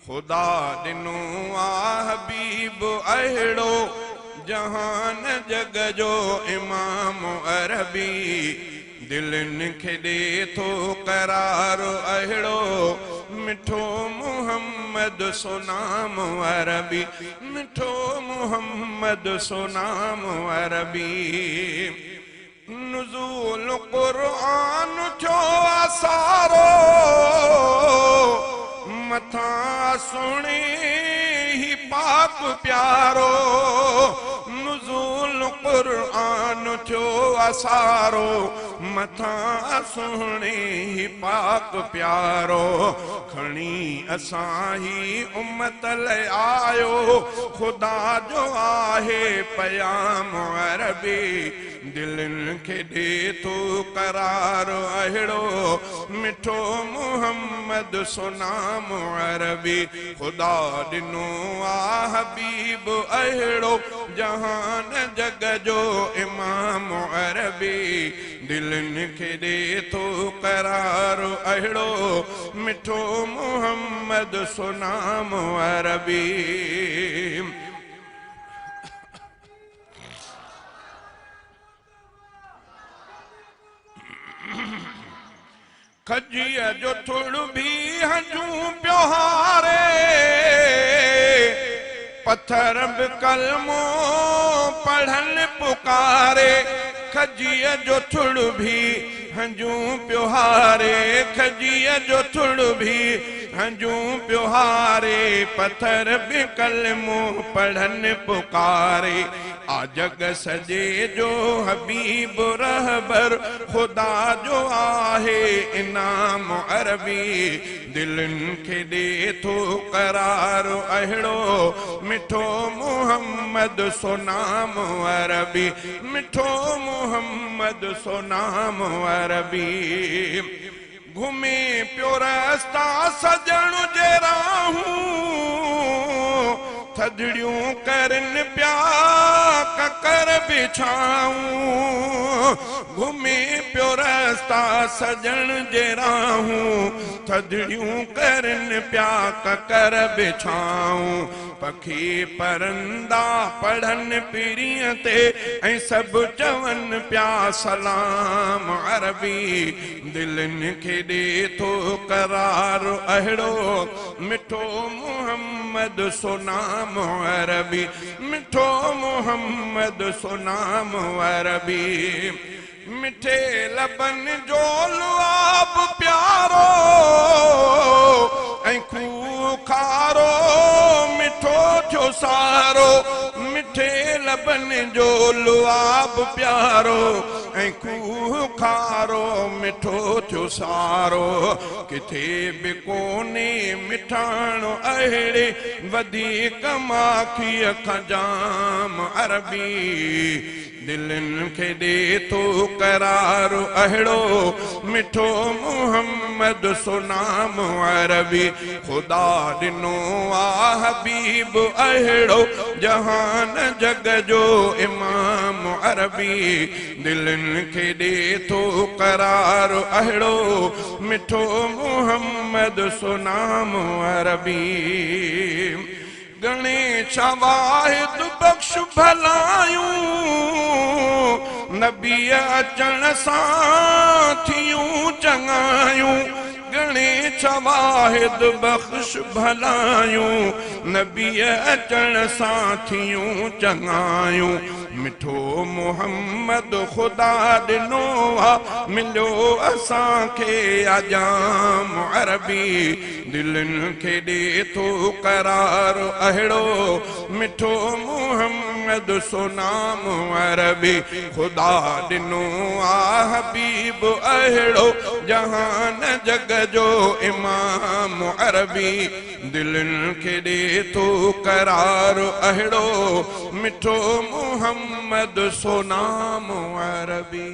खुदा दिनो आ हबीब अहिड़ो जहान जग जो इमाम अरबी दिलनि खे ॾे थो करार अहिड़ो मिठो मुहम्मद सो नाम अरबी मिठो मुहम्मद सो नाम अरबी नुज़ूल क़ुरआन थियो आसारो मथा सुणी ही पाक प्यारो नुज़ूल क़ुरआन थियो आसारो मथा सुणी ही पाक प्यारो खणी असां ही उम्मत ले आयो खुदा जो आहे पयाम अरबी दिलनि खे ॾे थो करार अहिड़ो मिठो मुहम्मद सो नाम अरबी खुदा ॾिनो आ हबीब अहिड़ो जहान जग जो इमाम अरबी दिलनि खे ॾे थो करार अहिड़ो मिठो मुहम्मद सो नाम अरबी खजीअ जो थुड़ भी हजूं पियो हारे पत्थर बि कलमो पढ़न पुकारे खजीअ जो थुड़ भी हजूं पियो हारे खजीअ जो थुड़ भी हजूं पियो हारे पत्थर बि कलमो पढ़न पुकारे आ जग सजे जो हबीब रहबर खुदा जो आहे इनाम अरबी दिलनि खे ॾे थो करार अहिड़ो मिठो मुहम्मद सो नाम अरबी मिठो मुहम्मद सो नाम अरबी घुमे पियो रस्ता सजण जे राहूं थदड़ियूं करन प्या ककर बिछाऊं घुमे पियो रस्ता सजण जे राहूं थदड़ियूं करन प्या ककर बिछाऊं पखी परंदा पढ़न पीरीअ ते ऐं सभु चवन प्या सलाम अरबी दिलनि खे ॾे थो करार अहिड़ो मिठो मुहम्मद सो नाम अरबी मिठो मुहम्मद सो नाम अरबी मिठे लबन जो लुआब प्यारो ऐं खूं खारो मिठो थियो सारो मिठे लबन जो लुआब प्यारो ऐं खूं खारो मिठो थियो सारो किथे बि कोन्हे मिठाणो अहिड़े वधीक माखीअ खां जाम अरबी दिलनि खे ॾे थो करार अहिड़ो मिठो मुहम्मद सो नाम अरबी खुदा ॾिनो आ हबीब अहिड़ो जहान जग जो इमाम अरबी दिलनि खे ॾे थो करार अहिड़ो मिठो मुहम्मद सो नाम अरबी गणेश वाहिद बख्श भलायूं नबी अचण सां थियूं चङायूं गणेश वाहिद बख्श भलायूं नबी अचण सां थियूं चङायूं मिठो मुहम्मद खुदा ॾिनो आ मिलियो असांखे आजाम अरबी दिलनि खे ॾे थो करार अहिड़ो मिठो मुहम्मद सो नाम अरबी खुदा ॾिनो आ हबीब अहिड़ो जहान जग जो इमाम अरबी दिलनि खे ॾे थो करार अहिड़ो मिठो मुहम्मद सो नाम अरबी।